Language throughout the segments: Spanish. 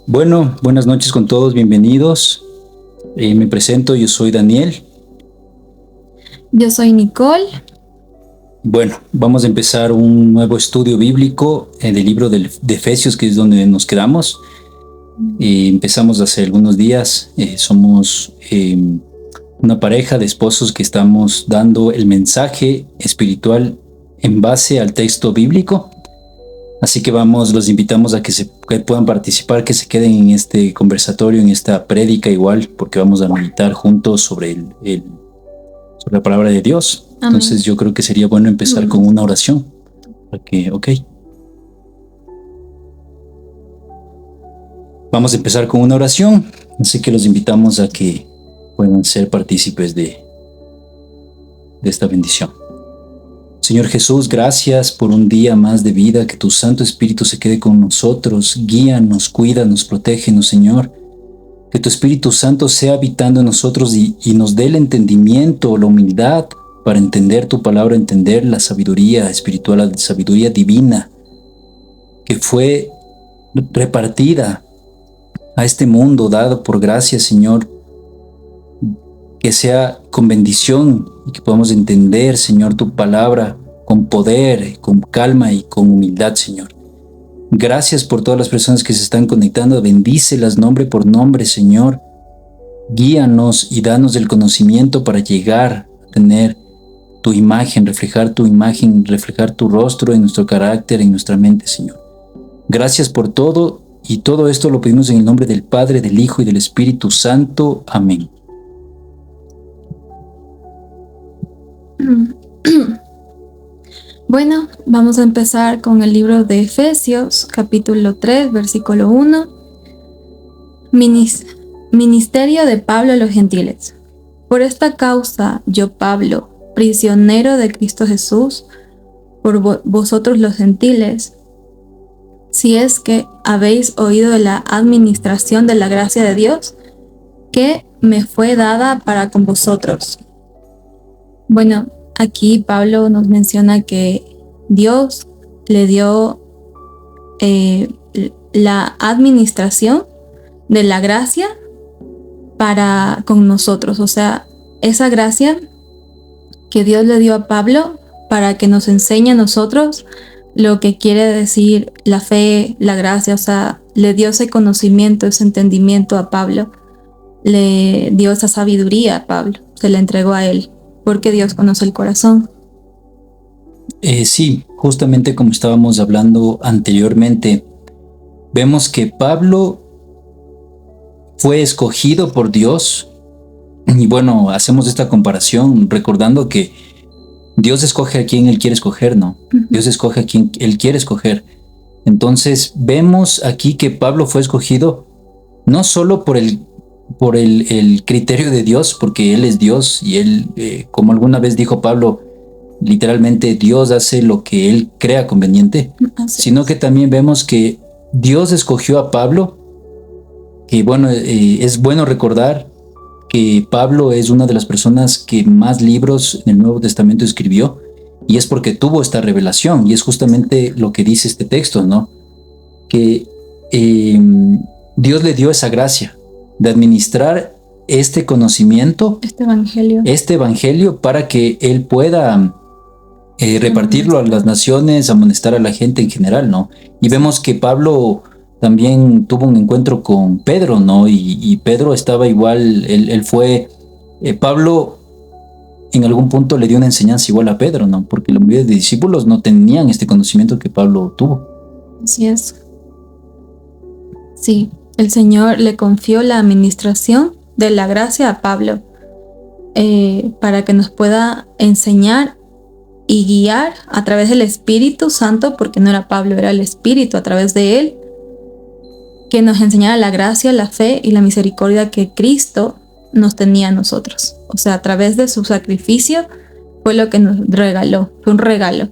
Bueno, buenas noches con todos, bienvenidos. Me presento, yo soy Daniel. Yo soy Nicole. Bueno, vamos a empezar un nuevo estudio bíblico del libro de Efesios, que es donde nos quedamos. Empezamos hace algunos días. Somos una pareja de esposos que estamos dando el mensaje espiritual en base al texto bíblico. Así que los invitamos a que puedan participar, que se queden en este conversatorio, en esta prédica igual, porque vamos a meditar juntos sobre la palabra de Dios. Amén. Entonces yo creo que sería bueno empezar con una oración. Vamos a empezar con una oración, así que los invitamos a que puedan ser partícipes de esta bendición. Señor Jesús, gracias por un día más de vida, que tu Santo Espíritu se quede con nosotros, guíanos, cuídanos, protégenos, Señor. Que tu Espíritu Santo sea habitando en nosotros y nos dé el entendimiento, la humildad para entender tu palabra, entender la sabiduría espiritual, la sabiduría divina que fue repartida a este mundo, dado por gracia, Señor. Que sea con bendición y que podamos entender, Señor, tu palabra con poder, con calma y con humildad, Señor. Gracias por todas las personas que se están conectando. Bendícelas nombre por nombre, Señor. Guíanos y danos el conocimiento para llegar a tener tu imagen, reflejar tu rostro en nuestro carácter, en nuestra mente, Señor. Gracias por todo, y todo esto lo pedimos en el nombre del Padre, del Hijo y del Espíritu Santo. Amén. Bueno, vamos a empezar con el libro de Efesios, capítulo 3, versículo 1. Ministerio de Pablo a los gentiles. Por esta causa, yo, Pablo, prisionero de Cristo Jesús, por vosotros los gentiles, si es que habéis oído de la administración de la gracia de Dios, que me fue dada para con vosotros. Bueno, aquí Pablo nos menciona que Dios le dio la administración de la gracia para con nosotros. O sea, esa gracia que Dios le dio a Pablo para que nos enseñe a nosotros lo que quiere decir la fe, la gracia. O sea, le dio ese conocimiento, ese entendimiento a Pablo. Le dio esa sabiduría a Pablo, se la entregó a él, porque Dios conoce el corazón. Sí, justamente como estábamos hablando anteriormente, vemos que Pablo fue escogido por Dios. Y bueno, hacemos esta comparación recordando que Dios escoge a quien Él quiere escoger, ¿no? Dios escoge a quien Él quiere escoger. Entonces vemos aquí que Pablo fue escogido no solo por el criterio de Dios, porque Él es Dios y Él, como alguna vez dijo Pablo, literalmente Dios hace lo que Él crea conveniente, sino que también vemos que Dios escogió a Pablo, que bueno, es bueno recordar que Pablo es una de las personas que más libros en el Nuevo Testamento escribió, y es porque tuvo esta revelación, y es justamente lo que dice este texto, ¿no? Que Dios le dio esa gracia de administrar este conocimiento, este evangelio para que él pueda repartirlo a las naciones, amonestar a la gente en general, ¿no? Y vemos que Pablo también tuvo un encuentro con Pedro, ¿no? Y Pedro estaba igual, Pablo en algún punto le dio una enseñanza igual a Pedro, ¿no? Porque la mayoría de discípulos no tenían este conocimiento que Pablo tuvo. Así es. Sí, el Señor le confió la administración de la gracia a Pablo para que nos pueda enseñar y guiar a través del Espíritu Santo, porque no era Pablo, era el Espíritu a través de él, que nos enseñara la gracia, la fe y la misericordia que Cristo nos tenía a nosotros. O sea, a través de su sacrificio fue lo que nos regaló, fue un regalo.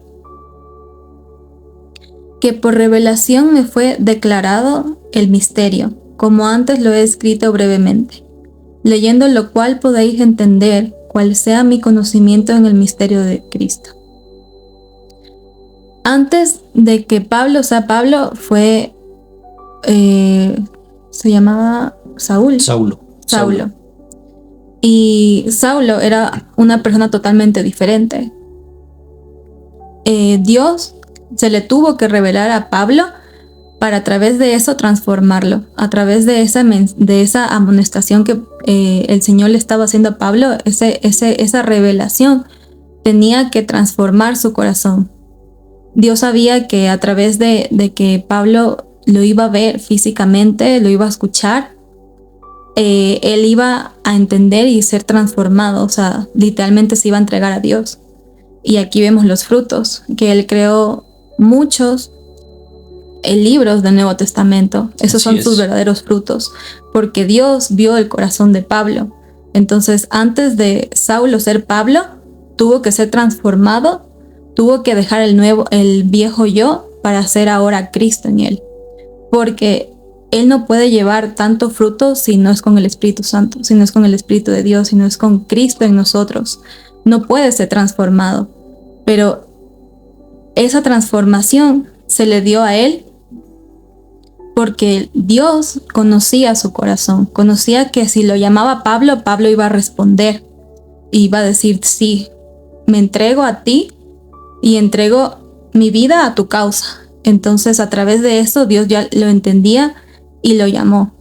Que por revelación me fue declarado el misterio, como antes lo he escrito brevemente, leyendo lo cual podéis entender cuál sea mi conocimiento en el misterio de Cristo. Antes de que Pablo fue se llamaba Saulo. Saulo. Y Saulo era una persona totalmente diferente. Dios se le tuvo que revelar a Pablo para a través de eso transformarlo, a través de esa amonestación que el Señor le estaba haciendo a Pablo, esa revelación tenía que transformar su corazón. Dios sabía que a través de que Pablo lo iba a ver físicamente, lo iba a escuchar, él iba a entender y ser transformado, o sea, literalmente se iba a entregar a Dios. Y aquí vemos los frutos, que él creó muchos libros del Nuevo Testamento. Esos son sus verdaderos frutos, porque Dios vio el corazón de Pablo. Entonces, antes de Saulo ser Pablo, tuvo que ser transformado, tuvo que dejar el viejo yo para ser ahora Cristo en él. Porque él no puede llevar tanto fruto si no es con el Espíritu Santo, si no es con el Espíritu de Dios, si no es con Cristo en nosotros. No puede ser transformado. Pero esa transformación se le dio a él porque Dios conocía su corazón, conocía que si lo llamaba Pablo, Pablo iba a responder, iba a decir, sí, me entrego a ti y entrego mi vida a tu causa. Entonces, a través de eso, Dios ya lo entendía y lo llamó.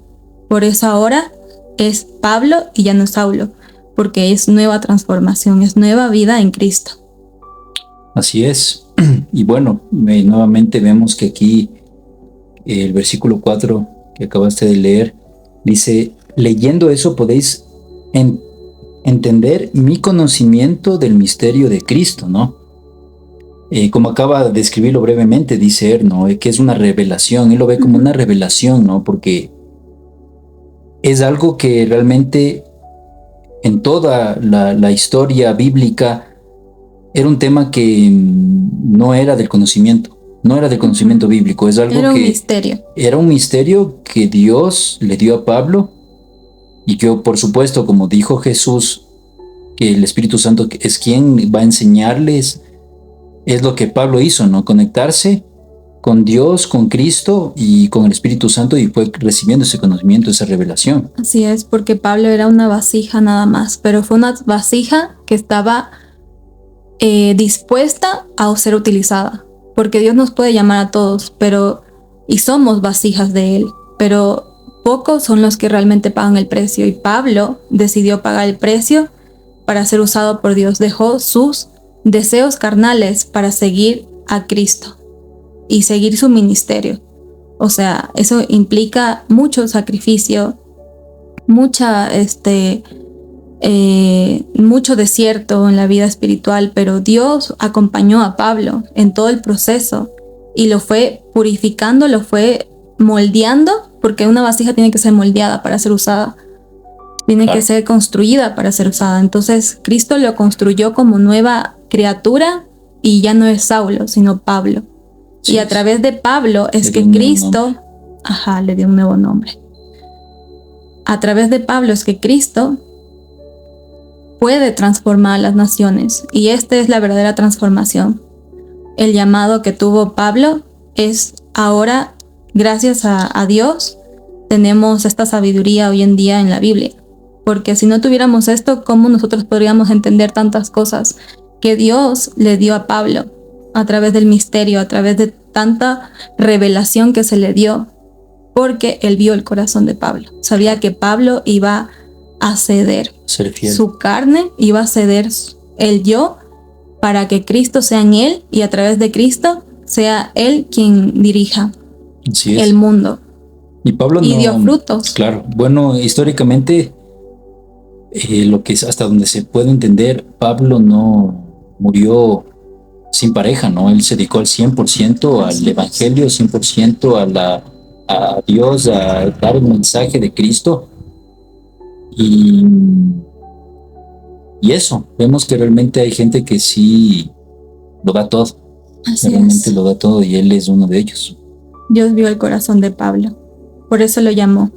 Por eso ahora es Pablo y ya no es Saulo, porque es nueva transformación, es nueva vida en Cristo. Así es. Y bueno, nuevamente vemos que aquí el versículo 4 que acabaste de leer dice, leyendo eso podéis entender mi conocimiento del misterio de Cristo, ¿no? Como acaba de describirlo brevemente, dice él, ¿no? Que es una revelación, él lo ve como una revelación, ¿no? Porque es algo que realmente en toda la historia bíblica era un tema que no era del conocimiento, no era del conocimiento bíblico, es algo era un que misterio. Era un misterio que Dios le dio a Pablo y que, por supuesto, como dijo Jesús, que el Espíritu Santo es quien va a enseñarles, es lo que Pablo hizo, ¿no? Conectarse con Dios, con Cristo y con el Espíritu Santo y fue recibiendo ese conocimiento, esa revelación. Así es, porque Pablo era una vasija nada más, pero fue una vasija que estaba dispuesta a ser utilizada, porque Dios nos puede llamar a todos, y somos vasijas de Él, pero pocos son los que realmente pagan el precio, y Pablo decidió pagar el precio para ser usado por Dios, dejó sus deseos carnales para seguir a Cristo y seguir su ministerio. O sea, eso implica mucho sacrificio, mucho desierto en la vida espiritual, pero Dios acompañó a Pablo en todo el proceso y lo fue purificando, lo fue moldeando, porque una vasija tiene que ser moldeada para ser usada, tiene que ser construida para ser usada. Entonces Cristo lo construyó como nueva criatura y ya no es Saulo, sino Pablo. Sí, y a través de Pablo es que Cristo, le dio un nuevo nombre. A través de Pablo es que Cristo puede transformar a las naciones, y esta es la verdadera transformación. El llamado que tuvo Pablo es ahora, gracias a Dios, tenemos esta sabiduría hoy en día en la Biblia, porque si no tuviéramos esto, ¿cómo nosotros podríamos entender tantas cosas que Dios le dio a Pablo a través del misterio, a través de tanta revelación que se le dio? Porque él vio el corazón de Pablo, sabía que Pablo iba a ceder su carne, iba a ceder el yo para que Cristo sea en él y a través de Cristo sea él quien dirija el mundo. Y Pablo dio frutos. Claro, bueno, históricamente lo que es hasta donde se puede entender, Pablo no murió sin pareja, ¿no? Él se dedicó al 100% al evangelio, 100% a Dios, a dar el mensaje de Cristo. Y eso, vemos que realmente hay gente que sí lo da todo. Realmente lo da todo y él es uno de ellos. Dios vio el corazón de Pablo, por eso lo llamó.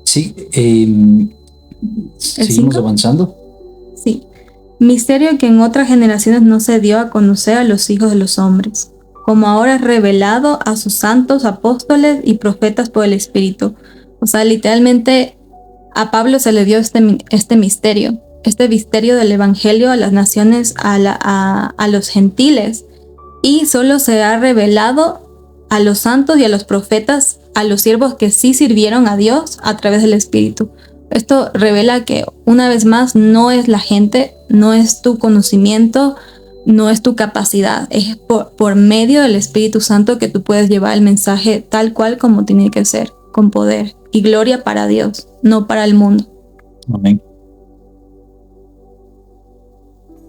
Sí, ¿seguimos avanzando? Sí. Misterio que en otras generaciones no se dio a conocer a los hijos de los hombres, como ahora es revelado a sus santos apóstoles y profetas por el Espíritu. O sea, literalmente a Pablo se le dio este misterio del Evangelio a las naciones, a los gentiles, y solo se ha revelado a los santos y a los profetas, a los siervos que sí sirvieron a Dios a través del Espíritu. Esto revela que, una vez más, no es la gente, no es tu conocimiento, no es tu capacidad, es por medio del Espíritu Santo que tú puedes llevar el mensaje tal cual como tiene que ser, con poder y gloria para Dios, no para el mundo. Amén.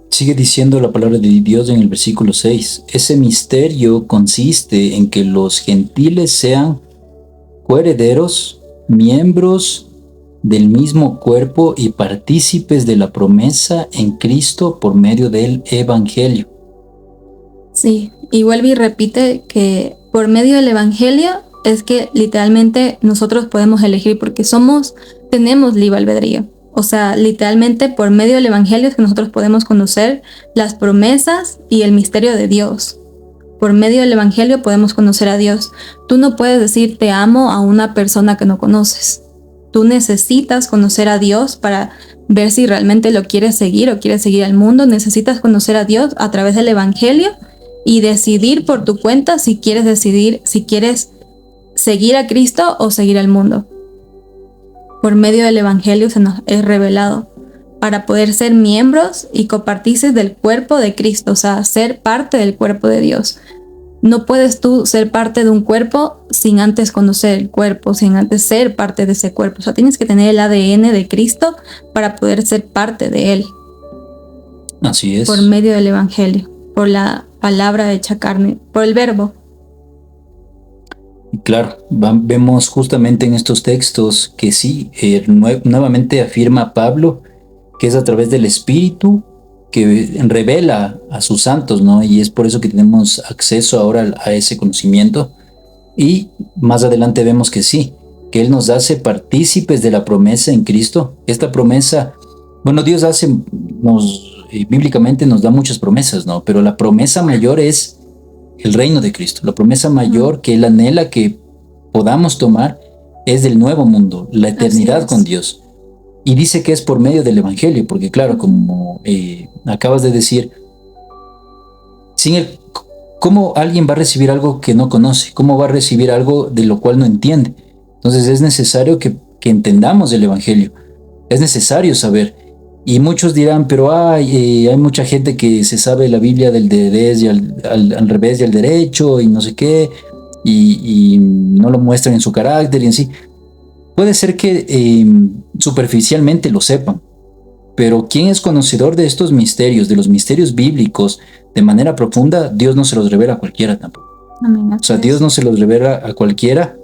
Sigue diciendo la palabra de Dios en el versículo 6. Ese misterio consiste en que los gentiles sean coherederos, miembros del mismo cuerpo y partícipes de la promesa en Cristo por medio del Evangelio. Sí, y vuelve y repite que por medio del Evangelio es que literalmente nosotros podemos elegir, porque tenemos libre albedrío. O sea, literalmente por medio del Evangelio es que nosotros podemos conocer las promesas y el misterio de Dios. Por medio del Evangelio podemos conocer a Dios. Tú no puedes decir te amo a una persona que no conoces. Tú necesitas conocer a Dios para ver si realmente lo quieres seguir o quieres seguir al mundo. Necesitas conocer a Dios a través del Evangelio y decidir por tu cuenta si quieres seguir a Cristo o seguir al mundo. Por medio del Evangelio se nos es revelado para poder ser miembros y copartícimes del cuerpo de Cristo, o sea, ser parte del cuerpo de Dios. No puedes tú ser parte de un cuerpo sin antes conocer el cuerpo, sin antes ser parte de ese cuerpo. O sea, tienes que tener el ADN de Cristo para poder ser parte de Él. Así es. Por medio del Evangelio, por la palabra hecha carne, por el verbo. Claro, vemos justamente en estos textos que sí, nuevamente afirma Pablo que es a través del Espíritu que revela a sus santos, ¿no? Y es por eso que tenemos acceso ahora a ese conocimiento. Y más adelante vemos que sí, que Él nos hace partícipes de la promesa en Cristo. Esta promesa, bueno, Dios bíblicamente nos da muchas promesas, ¿no? Pero la promesa mayor es el reino de Cristo. La promesa mayor que Él anhela que podamos tomar es del nuevo mundo, la eternidad con Dios. Y dice que es por medio del Evangelio, porque claro, como acabas de decir, ¿cómo alguien va a recibir algo que no conoce? ¿Cómo va a recibir algo de lo cual no entiende? Entonces es necesario que entendamos el Evangelio. Es necesario saber. Y muchos dirán, pero hay mucha gente que se sabe la Biblia del revés y al revés y al derecho y no sé qué, y no lo muestran en su carácter y en sí. Puede ser que superficialmente lo sepan, pero quien es conocedor de estos misterios, de los misterios bíblicos, de manera profunda, Dios no se los revela a cualquiera tampoco. Amén. O sea, Dios no se los revela a cualquiera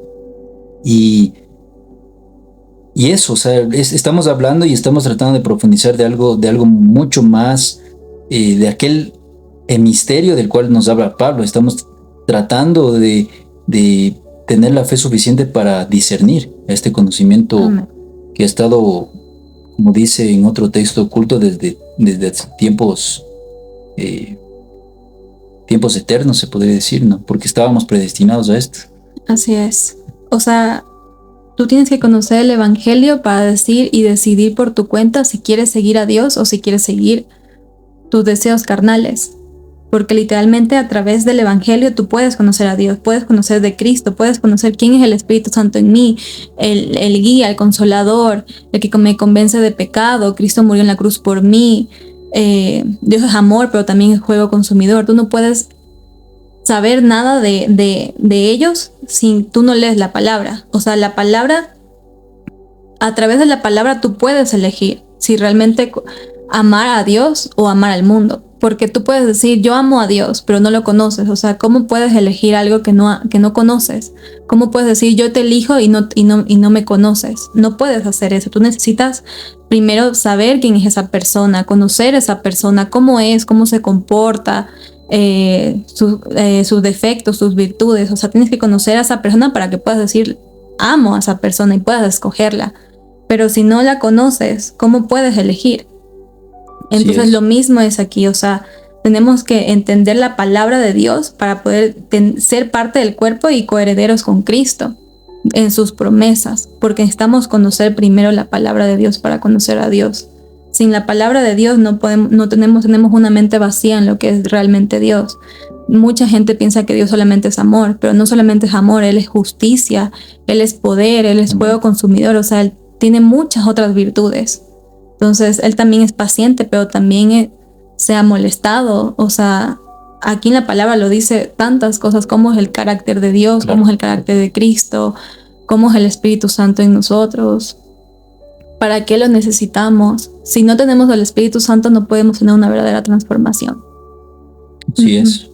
y eso, o sea, estamos hablando y estamos tratando de profundizar de algo mucho más, de aquel misterio del cual nos habla Pablo. Estamos tratando de tener la fe suficiente para discernir este conocimiento que ha estado, como dice en otro texto, oculto desde tiempos eternos, se podría decir, ¿no? Porque estábamos predestinados a esto. Así es. O sea, tú tienes que conocer el Evangelio para decir y decidir por tu cuenta si quieres seguir a Dios o si quieres seguir tus deseos carnales. Porque literalmente a través del Evangelio tú puedes conocer a Dios, puedes conocer de Cristo, puedes conocer quién es el Espíritu Santo en mí, el guía, el consolador, el que me convence de pecado. Cristo murió en la cruz por mí. Dios es amor, pero también es fuego consumidor. Tú no puedes saber nada de ellos si tú no lees la palabra. O sea, la palabra, a través de la palabra tú puedes elegir si realmente amar a Dios o amar al mundo. Porque tú puedes decir, yo amo a Dios, pero no lo conoces. O sea, ¿cómo puedes elegir algo que no conoces? ¿Cómo puedes decir, yo te elijo y no me conoces? No puedes hacer eso. Tú necesitas primero saber quién es esa persona, conocer a esa persona, cómo es, cómo se comporta, sus defectos, sus virtudes. O sea, tienes que conocer a esa persona para que puedas decir, amo a esa persona y puedas escogerla. Pero si no la conoces, ¿cómo puedes elegir? Entonces lo mismo es aquí, o sea, tenemos que entender la palabra de Dios para poder ser parte del cuerpo y coherederos con Cristo en sus promesas, porque necesitamos conocer primero la palabra de Dios para conocer a Dios. Sin la palabra de Dios tenemos una mente vacía en lo que es realmente Dios. Mucha gente piensa que Dios solamente es amor, pero no solamente es amor, Él es justicia, Él es poder, Él es fuego consumidor, o sea, Él tiene muchas otras virtudes. Entonces, Él también es paciente, pero también se ha molestado, o sea, aquí en la palabra lo dice tantas cosas, cómo es el carácter de Dios, cómo es el carácter de Cristo, cómo es el Espíritu Santo en nosotros. ¿Para qué lo necesitamos? Si no tenemos el Espíritu Santo, no podemos tener una verdadera transformación. Así es.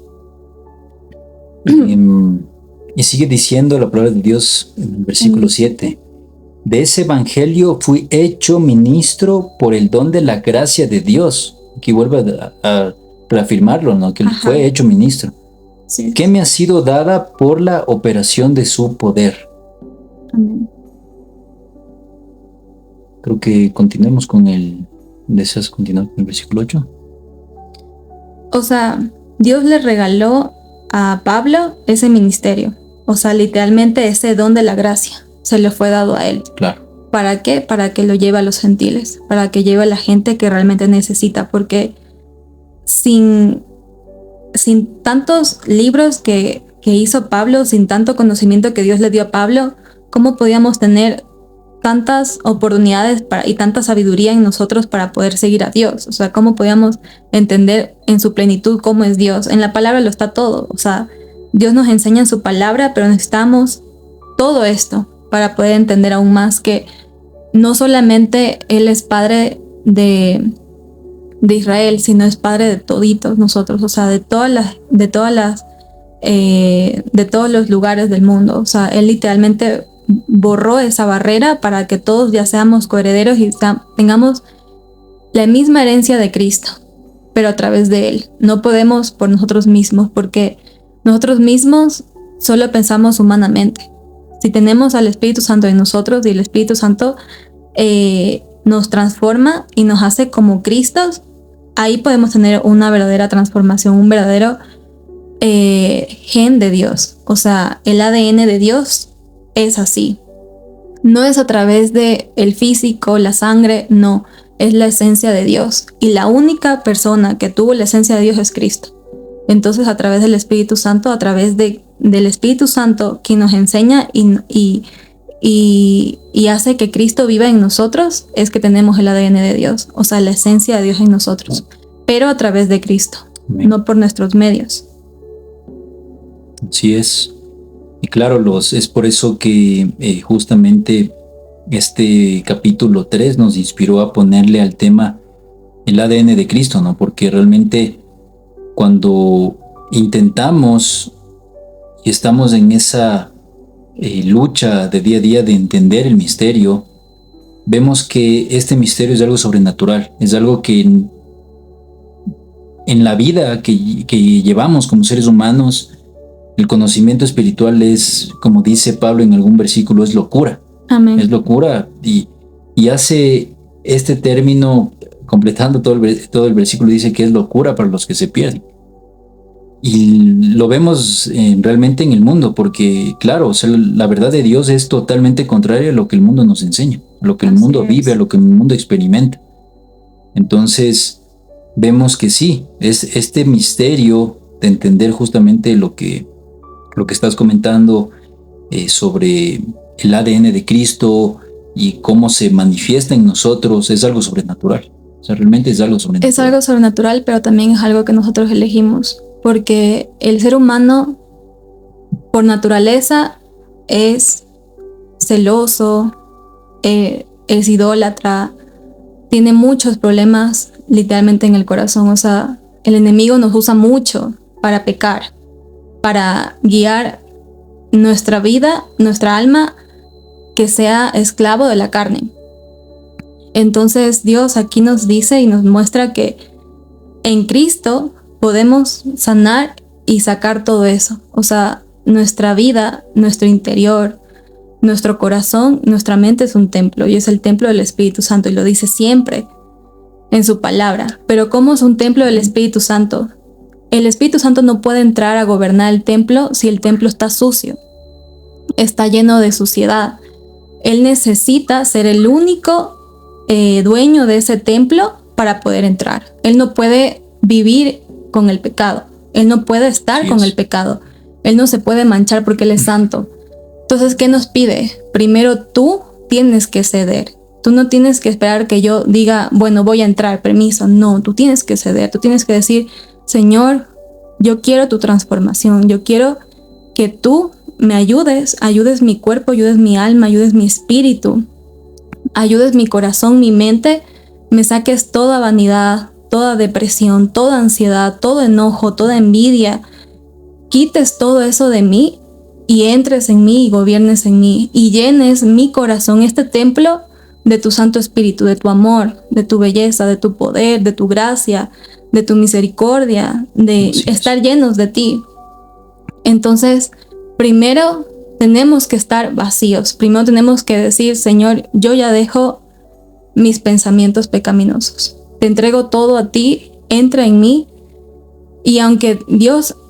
Y sigue diciendo la palabra de Dios en el versículo 7. De ese evangelio fui hecho ministro por el don de la gracia de Dios. Aquí vuelve a reafirmarlo, ¿no? Que él fue hecho ministro. Sí. Que me ha sido dada por la operación de su poder. Amén. Creo que continuemos con ¿deseas continuar con el versículo 8? O sea, Dios le regaló a Pablo ese ministerio. O sea, literalmente ese don de la gracia se le fue dado a él. Claro. ¿Para qué? Para que lo lleve a los gentiles, para que lleve a la gente que realmente necesita, porque sin tantos libros que hizo Pablo, sin tanto conocimiento que Dios le dio a Pablo, ¿cómo podíamos tener tantas oportunidades y tanta sabiduría en nosotros para poder seguir a Dios? O sea, ¿cómo podíamos entender en su plenitud cómo es Dios? En la palabra lo está todo. O sea, Dios nos enseña en su palabra, pero necesitamos todo esto para poder entender aún más que no solamente Él es Padre de Israel, sino es Padre de toditos nosotros, o sea, de todos los lugares del mundo. O sea, Él literalmente borró esa barrera para que todos ya seamos coherederos y tengamos la misma herencia de Cristo, pero a través de Él. No podemos por nosotros mismos, porque nosotros mismos solo pensamos humanamente. Si tenemos al Espíritu Santo en nosotros y el Espíritu Santo nos transforma y nos hace como Cristos, ahí podemos tener una verdadera transformación, un verdadero gen de Dios. O sea, el ADN de Dios es así. No es a través de el físico, la sangre, no. Es la esencia de Dios. Y la única persona que tuvo la esencia de Dios es Cristo. Entonces, a través del Espíritu Santo, a través del Espíritu Santo, quien nos enseña y hace que Cristo viva en nosotros, es que tenemos el ADN de Dios. O sea, la esencia de Dios en nosotros. Pero a través de Cristo, no por nuestros medios. Así es. Y claro, es por eso que justamente este capítulo 3 nos inspiró a ponerle al tema el ADN de Cristo, ¿no? Porque realmente cuando intentamos y estamos en esa lucha de día a día de entender el misterio, vemos que este misterio es algo sobrenatural, es algo que en la vida que llevamos como seres humanos, el conocimiento espiritual es, como dice Pablo en algún versículo, es locura. Amén. Es locura. Y hace este término, completando todo el versículo, dice que es locura para los que se pierden. Y lo vemos realmente en el mundo, porque claro, o sea, la verdad de Dios es totalmente contraria a lo que el mundo nos enseña, a lo que el mundo vive, a lo que el mundo experimenta. Entonces, vemos que sí, es este misterio de entender justamente lo que estás comentando sobre el ADN de Cristo y cómo se manifiesta en nosotros, es algo sobrenatural. O sea, realmente es algo sobrenatural. Es algo sobrenatural, pero también es algo que nosotros elegimos, porque el ser humano, por naturaleza, es celoso, es idólatra, tiene muchos problemas literalmente en el corazón. O sea, el enemigo nos usa mucho para pecar, para guiar nuestra vida, nuestra alma, que sea esclavo de la carne. Entonces Dios aquí nos dice y nos muestra que en Cristo podemos sanar y sacar todo eso. O sea, nuestra vida, nuestro interior, nuestro corazón, nuestra mente es un templo y es el templo del Espíritu Santo, y lo dice siempre en su palabra. Pero ¿cómo es un templo del Espíritu Santo? el Espíritu Santo no puede entrar a gobernar el templo si el templo está sucio, está lleno de suciedad. Él necesita ser el único dueño de ese templo para poder entrar. Él no puede vivir con el pecado. Él no puede estar con el pecado. Él no se puede manchar porque Él es santo. Entonces, ¿qué nos pide? Primero tú tienes que ceder. Tú no tienes que esperar que yo diga, bueno, voy a entrar, permiso. No, tú tienes que ceder. Tú tienes que decir, Señor, yo quiero tu transformación. Yo quiero que tú me ayudes mi cuerpo, ayudes mi alma, ayudes mi espíritu, ayudes mi corazón, mi mente, me saques toda vanidad, toda depresión, toda ansiedad, todo enojo, toda envidia, quites todo eso de mí y entres en mí y gobiernes en mí y llenes mi corazón, este templo, de tu Santo Espíritu, de tu amor, de tu belleza, de tu poder, de tu gracia, de tu misericordia, de estar llenos de ti. Entonces, primero tenemos que estar vacíos. Primero tenemos que decir, Señor, yo ya dejo mis pensamientos pecaminosos. Te entrego todo a ti, entra en mí. Y aunque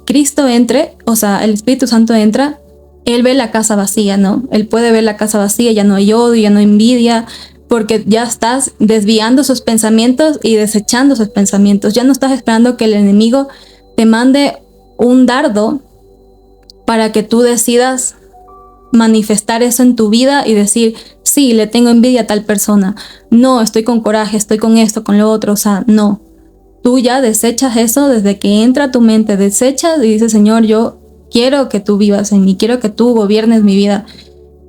Cristo entre, o sea, el Espíritu Santo entra, Él ve la casa vacía, ¿no? Él puede ver la casa vacía, ya no hay odio, ya no hay envidia, porque ya estás desviando sus pensamientos y desechando sus pensamientos. Ya no estás esperando que el enemigo te mande un dardo para que tú decidas manifestar eso en tu vida y decir, sí, le tengo envidia a tal persona. No, estoy con coraje, estoy con esto, con lo otro. O sea, no. Tú ya desechas eso desde que entra a tu mente. Desechas y dices, Señor, yo quiero que tú vivas en mí, quiero que tú gobiernes mi vida.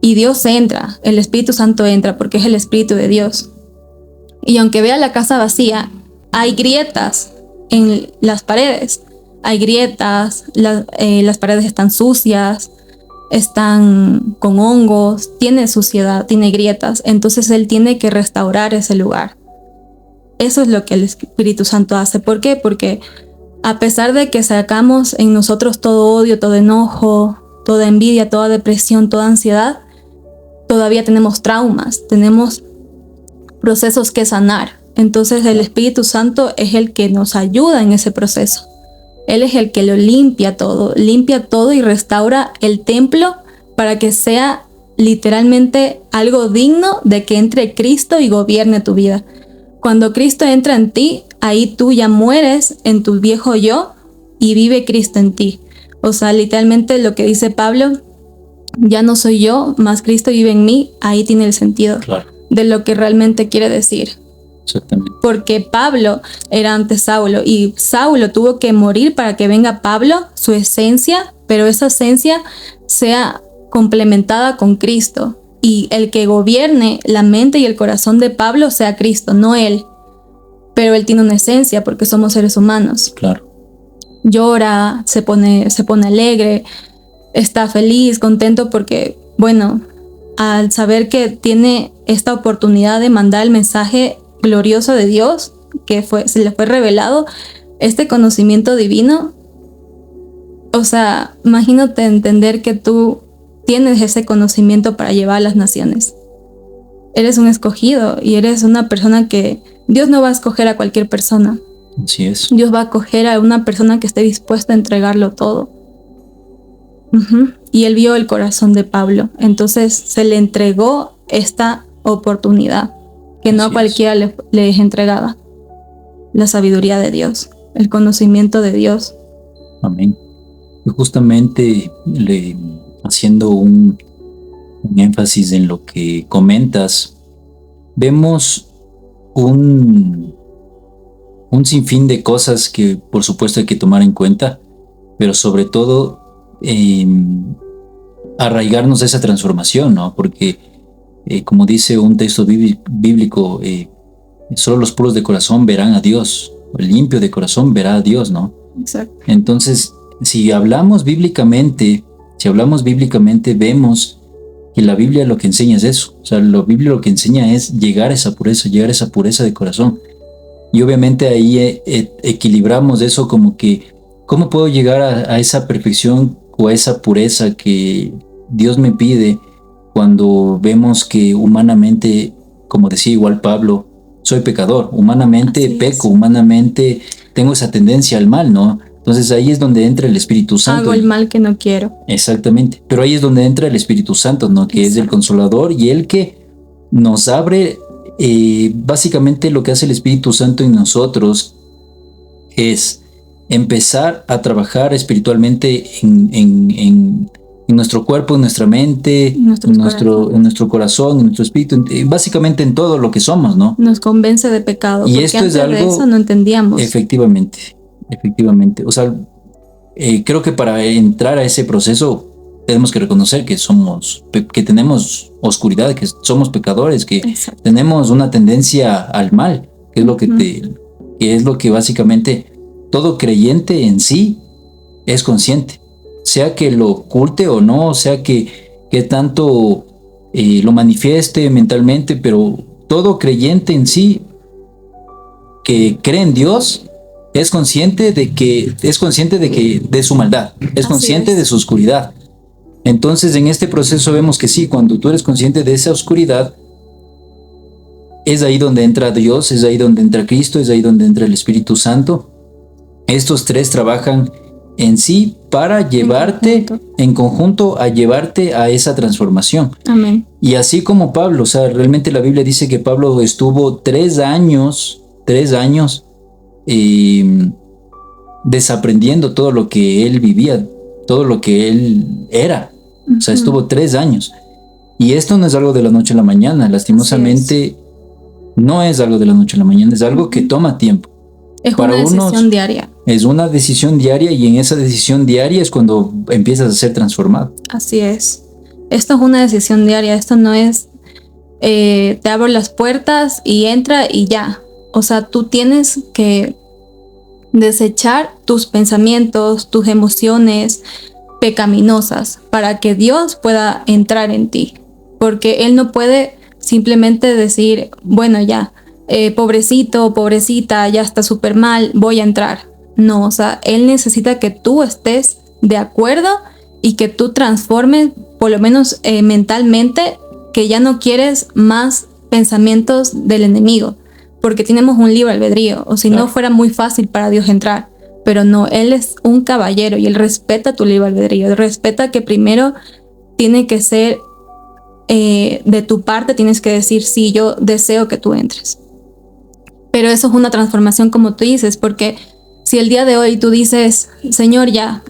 Y Dios entra, el Espíritu Santo entra porque es el Espíritu de Dios. Y aunque vea la casa vacía, hay grietas en las paredes. Hay grietas, las paredes están sucias, están con hongos, tiene suciedad, tiene grietas. Entonces Él tiene que restaurar ese lugar. Eso es lo que el Espíritu Santo hace. ¿Por qué? Porque a pesar de que sacamos en nosotros todo odio, todo enojo, toda envidia, toda depresión, toda ansiedad, todavía tenemos traumas, tenemos procesos que sanar. Entonces el Espíritu Santo es el que nos ayuda en ese proceso. Él es el que lo limpia todo y restaura el templo para que sea literalmente algo digno de que entre Cristo y gobierne tu vida. Cuando Cristo entra en ti, ahí tú ya mueres en tu viejo yo y vive Cristo en ti. O sea, literalmente lo que dice Pablo, ya no soy yo, más Cristo vive en mí, ahí tiene el sentido de lo que realmente quiere decir. Exactamente. Porque Pablo era antes Saulo y Saulo tuvo que morir para que venga Pablo, su esencia, pero esa esencia sea complementada con Cristo. Y el que gobierne la mente y el corazón de Pablo sea Cristo, no él. Pero él tiene una esencia porque somos seres humanos. Claro. Llora, se pone alegre, está feliz, contento porque, bueno, al saber que tiene esta oportunidad de mandar el mensaje glorioso de Dios, que se le fue revelado, este conocimiento divino. O sea, imagínate entender que tú tienes ese conocimiento para llevar a las naciones. Eres un escogido y eres una persona que Dios no va a escoger a cualquier persona. Así es. Dios va a escoger a una persona que esté dispuesta a entregarlo todo. Y Él vio el corazón de Pablo. Entonces se le entregó esta oportunidad que no a cualquiera le es entregada. La sabiduría de Dios, el conocimiento de Dios. Amén. Y justamente haciendo un énfasis en lo que comentas, vemos un sinfín de cosas que por supuesto hay que tomar en cuenta, pero sobre todo arraigarnos a esa transformación, ¿no? Porque como dice un texto bíblico, solo los puros de corazón verán a Dios, el limpio de corazón verá a Dios, ¿no? Exacto. Entonces, si hablamos bíblicamente, vemos que la Biblia lo que enseña es eso. O sea, la Biblia lo que enseña es llegar a esa pureza de corazón. Y obviamente ahí equilibramos eso como que, ¿cómo puedo llegar a esa perfección o a esa pureza que Dios me pide cuando vemos que humanamente, como decía igual Pablo, soy pecador, humanamente peco, humanamente tengo esa tendencia al mal, ¿no? Entonces ahí es donde entra el Espíritu Santo. Hago el mal que no quiero. Exactamente. Pero ahí es donde entra el Espíritu Santo, ¿no? Que es el Consolador y el que nos abre. Básicamente lo que hace el Espíritu Santo en nosotros es empezar a trabajar espiritualmente en nuestro cuerpo, en nuestra mente, en nuestro corazón, en nuestro espíritu, básicamente en todo lo que somos, ¿no? Nos convence de pecado, y porque esto antes es algo, de eso no entendíamos. Efectivamente. O sea, creo que para entrar a ese proceso tenemos que reconocer que que tenemos oscuridad, que somos pecadores, que Exacto. tenemos una tendencia al mal, que es lo que es lo que básicamente todo creyente en sí es consciente, sea que lo oculte o no, sea que tanto lo manifieste mentalmente, pero todo creyente en sí que cree en Dios es consciente de su maldad, es consciente de su oscuridad. Entonces, en este proceso vemos que sí, cuando tú eres consciente de esa oscuridad, es ahí donde entra Dios, es ahí donde entra Cristo, es ahí donde entra el Espíritu Santo. Estos tres trabajan en sí para llevarte en conjunto a llevarte a esa transformación. Amén. Y así como Pablo, o sea, realmente la Biblia dice que Pablo estuvo 3 años desaprendiendo todo lo que él vivía, todo lo que él era. O sea, estuvo 3 años. Y esto no es algo de la noche a la mañana, lastimosamente no es algo de la noche a la mañana, es algo que toma tiempo. Es una decisión diaria. Es una decisión diaria y en esa decisión diaria es cuando empiezas a ser transformado. Así es. Esto es una decisión diaria, esto no es te abro las puertas y entra y ya. O sea, tú tienes que desechar tus pensamientos, tus emociones pecaminosas para que Dios pueda entrar en ti. Porque Él no puede simplemente decir, bueno, ya, pobrecito, pobrecita, ya está súper mal, voy a entrar. No, o sea, Él necesita que tú estés de acuerdo y que tú transformes, por lo menos mentalmente, que ya no quieres más pensamientos del enemigo, porque tenemos un libre albedrío, o si no fuera muy fácil para Dios entrar. Pero no, Él es un caballero y Él respeta tu libre albedrío. Él respeta que primero tiene que ser de tu parte, tienes que decir, sí, yo deseo que tú entres. Pero eso es una transformación, como tú dices, porque si el día de hoy tú dices, Señor, ya,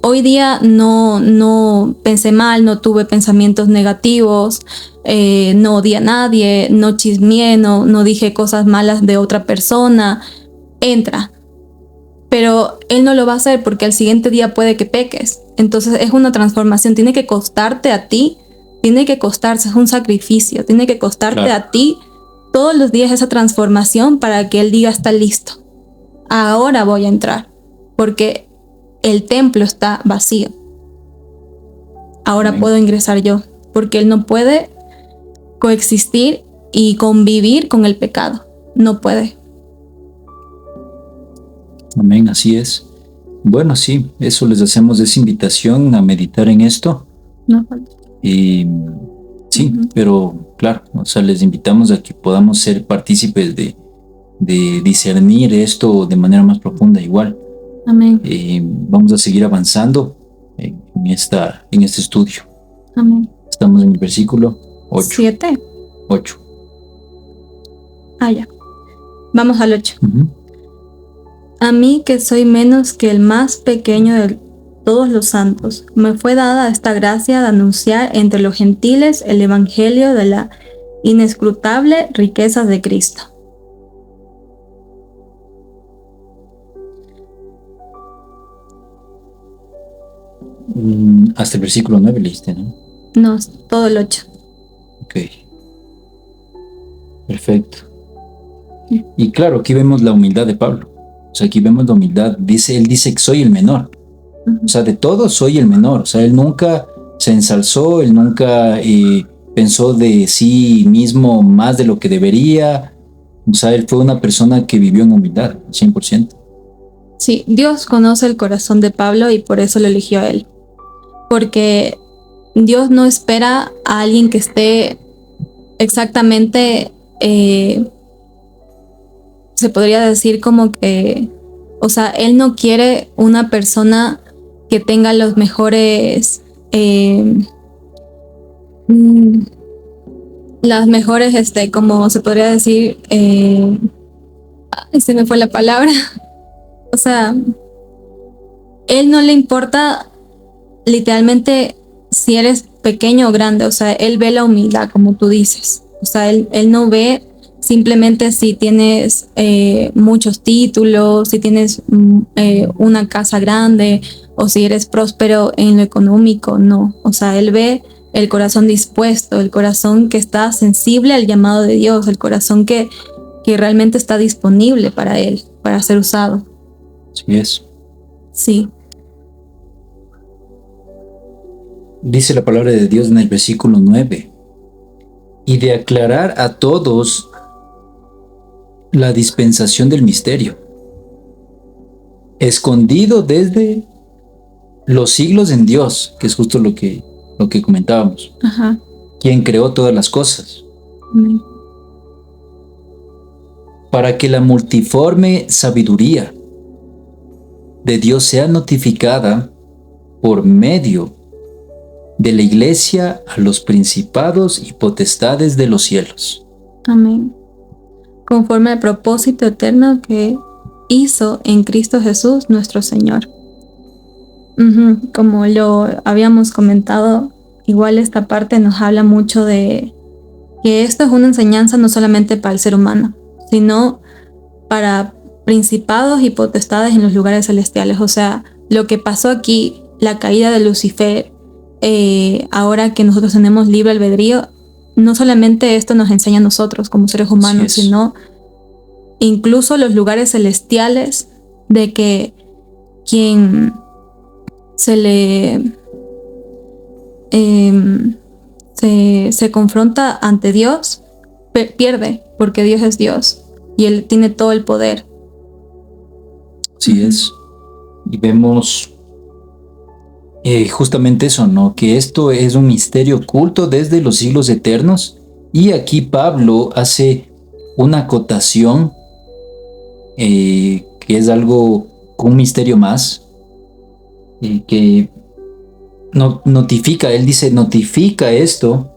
hoy día no pensé mal, no tuve pensamientos negativos, no odié a nadie, no chismeé, no dije cosas malas de otra persona, entra. Pero Él no lo va a hacer porque al siguiente día puede que peques. Entonces es una transformación, tiene que costarte a ti, tiene que costarse, es un sacrificio, tiene que costarte a ti todos los días esa transformación para que Él diga, está listo. Ahora voy a entrar, porque el templo está vacío. Ahora puedo ingresar yo, porque Él no puede coexistir y convivir con el pecado. No puede. Amén, así es. Bueno, sí, eso les hacemos esa invitación a meditar en esto. No falta. Sí, pero claro, o sea, les invitamos a que podamos ser partícipes de discernir esto de manera más profunda igual. Amén. Vamos a seguir avanzando en este estudio. Amén. Estamos en el versículo 8. 7. 8. Ya. Vamos al 8. A mí, que soy menos que el más pequeño de todos los santos, me fue dada esta gracia de anunciar entre los gentiles el evangelio de la inescrutable riqueza de Cristo. Hasta el versículo 9 leíste, ¿no? No, todo el 8. Ok. Perfecto. Y claro, aquí vemos la humildad de Pablo. O sea, aquí vemos la humildad. Él dice que soy el menor. O sea, de todos soy el menor. O sea, él nunca se ensalzó, él nunca pensó de sí mismo más de lo que debería. O sea, él fue una persona que vivió en humildad, 100%. Sí, Dios conoce el corazón de Pablo y por eso lo eligió a él. Porque Dios no espera a alguien que esté exactamente, se podría decir como que O sea, Él no quiere una persona que tenga los mejores, las mejores, como se podría decir, se me fue la palabra. O sea, Él no le importa literalmente si eres pequeño o grande. O sea, Él ve la humildad, como tú dices. O sea, Él no ve simplemente si tienes muchos títulos, si tienes una casa grande o si eres próspero en lo económico. No, o sea, Él ve el corazón dispuesto, el corazón que está sensible al llamado de Dios, el corazón que realmente está disponible para Él, para ser usado. Así es. Sí. Dice la palabra de Dios en el versículo 9, y de aclarar a todos la dispensación del misterio, escondido desde los siglos en Dios, que es justo lo que comentábamos. Ajá. Quien creó todas las cosas. Amén. Para que la multiforme sabiduría de Dios sea notificada por medio de la iglesia a los principados y potestades de los cielos. Amén. Conforme al propósito eterno que hizo en Cristo Jesús nuestro Señor. Como lo habíamos comentado, igual esta parte nos habla mucho de que esto es una enseñanza no solamente para el ser humano, sino para principados y potestades en los lugares celestiales. O sea, lo que pasó aquí, la caída de Lucifer, ahora que nosotros tenemos libre albedrío, no solamente esto nos enseña a nosotros como seres humanos, sino incluso los lugares celestiales, de que quien se confronta ante Dios pierde, porque Dios es Dios y Él tiene todo el poder. Así es. Y vemos justamente eso, ¿no? Que esto es un misterio oculto desde los siglos eternos. Y aquí Pablo hace una acotación que es algo, un misterio más, que notifica, él dice, notifica esto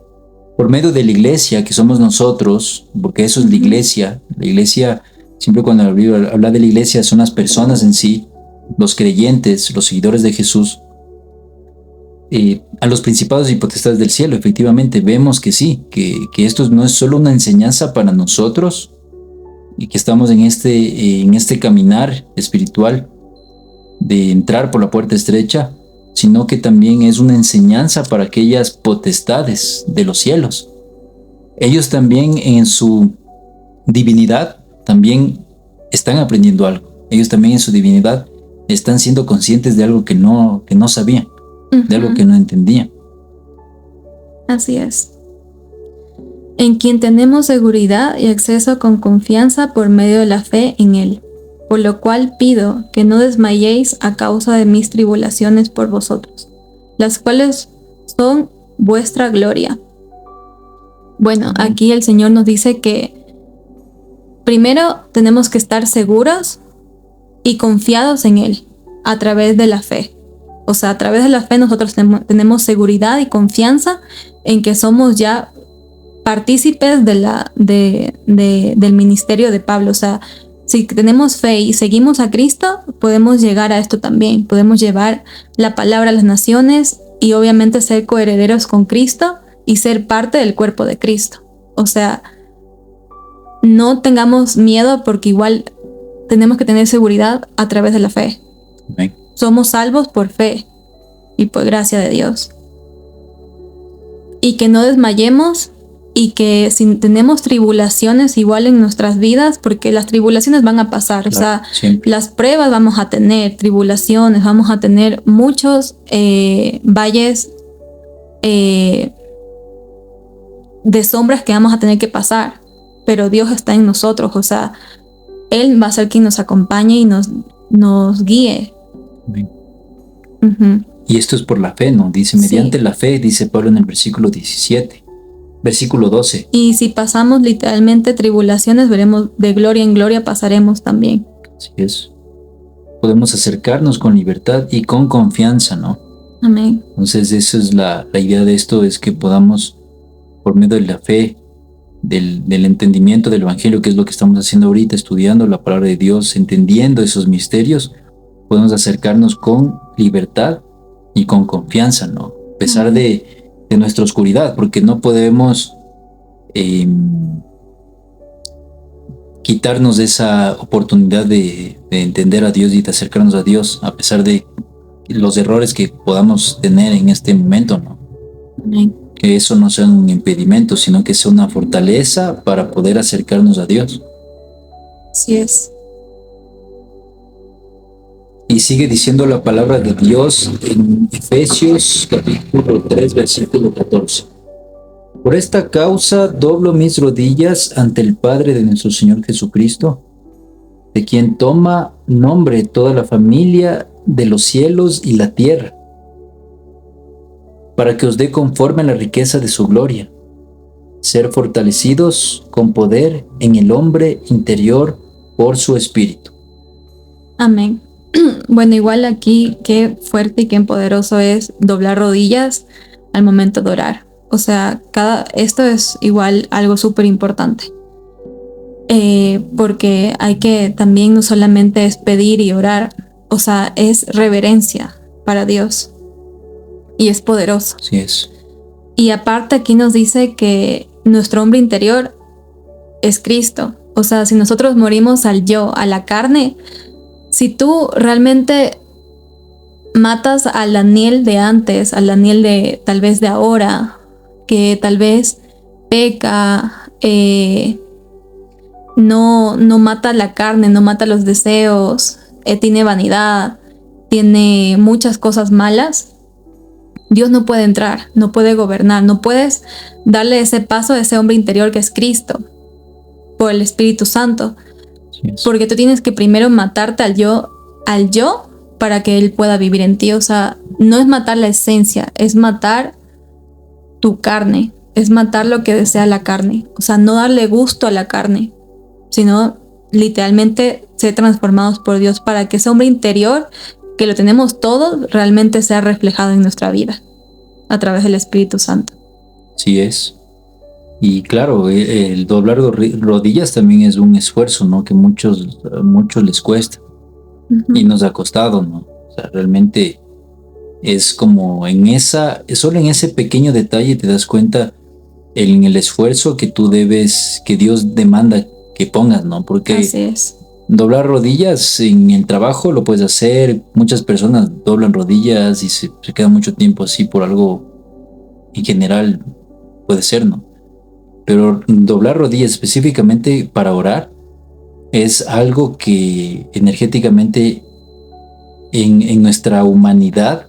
por medio de la iglesia, que somos nosotros, porque eso es la iglesia. La iglesia, siempre cuando la Biblia habla de la iglesia, son las personas en sí, los creyentes, los seguidores de Jesús. A los principados y potestades del cielo, efectivamente, vemos que sí, que esto no es solo una enseñanza para nosotros, y que estamos en este caminar espiritual de entrar por la puerta estrecha, sino que también es una enseñanza para aquellas potestades de los cielos. Ellos también en su divinidad también están aprendiendo algo. Ellos también en su divinidad están siendo conscientes de algo que no sabían, de algo que no entendían. Así es. En quien tenemos seguridad y acceso con confianza por medio de la fe en Él. Por lo cual pido que no desmayéis a causa de mis tribulaciones por vosotros, las cuales son vuestra gloria. Bueno, aquí el Señor nos dice que primero tenemos que estar seguros y confiados en Él a través de la fe. O sea, a través de la fe nosotros tenemos seguridad y confianza en que somos ya partícipes del ministerio de Pablo. O sea, si tenemos fe y seguimos a Cristo, podemos llegar a esto también. Podemos llevar la palabra a las naciones y obviamente ser coherederos con Cristo y ser parte del cuerpo de Cristo. O sea, no tengamos miedo, porque igual tenemos que tener seguridad a través de la fe. Amén. Somos salvos por fe y por gracia de Dios. Y que no desmayemos. Y que si tenemos tribulaciones igual en nuestras vidas, porque las tribulaciones van a pasar, claro, o sea, siempre. Las pruebas vamos a tener, tribulaciones, vamos a tener muchos valles de sombras que vamos a tener que pasar, pero Dios está en nosotros, o sea, Él va a ser quien nos acompañe y nos guíe. Y esto es por la fe, ¿no? Dice, mediante la fe, dice Pablo en el versículo 17. Versículo 12. Y si pasamos literalmente tribulaciones, veremos de gloria en gloria, pasaremos también. Así es. podemos acercarnos con libertad y con confianza, ¿no? Amén. Entonces, esa es la idea de esto, es que podamos, por medio de la fe, del entendimiento del Evangelio, que es lo que estamos haciendo ahorita, estudiando la palabra de Dios, entendiendo esos misterios, podemos acercarnos con libertad y con confianza, ¿no? A pesar de nuestra oscuridad, porque no podemos quitarnos de esa oportunidad de entender a Dios y de acercarnos a Dios, a pesar de los errores que podamos tener en este momento, ¿no? Amén. Que eso no sea un impedimento, sino que sea una fortaleza para poder acercarnos a Dios. Así es. Y sigue diciendo la palabra de Dios en Efesios capítulo 3, versículo 14. Por esta causa doblo mis rodillas ante el Padre de nuestro Señor Jesucristo, de quien toma nombre toda la familia de los cielos y la tierra, para que os dé conforme a la riqueza de su gloria, ser fortalecidos con poder en el hombre interior por su espíritu. Amén. Bueno, igual aquí qué fuerte y qué poderoso es doblar rodillas al momento de orar. O sea, esto es igual algo súper importante. Porque hay que también no solamente es pedir y orar, o sea, es reverencia para Dios. Y es poderoso. Así es. Y aparte aquí nos dice que nuestro hombre interior es Cristo. O sea, si nosotros morimos al yo, a la carne, si tú realmente matas al Daniel de antes, al Daniel de tal vez de ahora, que tal vez peca, no mata la carne, no mata los deseos, tiene vanidad, tiene muchas cosas malas, Dios no puede entrar, no puede gobernar, no puedes darle ese paso a ese hombre interior que es Cristo, por el Espíritu Santo. Porque tú tienes que primero matarte al yo para que Él pueda vivir en ti. O sea, no es matar la esencia, es matar tu carne, es matar lo que desea la carne. O sea, no darle gusto a la carne, sino literalmente ser transformados por Dios para que ese hombre interior, que lo tenemos todos, realmente sea reflejado en nuestra vida a través del Espíritu Santo. Sí es. Y claro, el doblar rodillas también es un esfuerzo, ¿no? Que muchos les cuesta. Y nos ha costado, ¿no? O sea, realmente es como solo en ese pequeño detalle te das cuenta en el esfuerzo que que Dios demanda que pongas, ¿no? Porque así es. Doblar rodillas en el trabajo lo puedes hacer. Muchas personas doblan rodillas y se quedan mucho tiempo así por algo en general, puede ser, ¿no? Pero doblar rodillas específicamente para orar es algo que energéticamente en nuestra humanidad,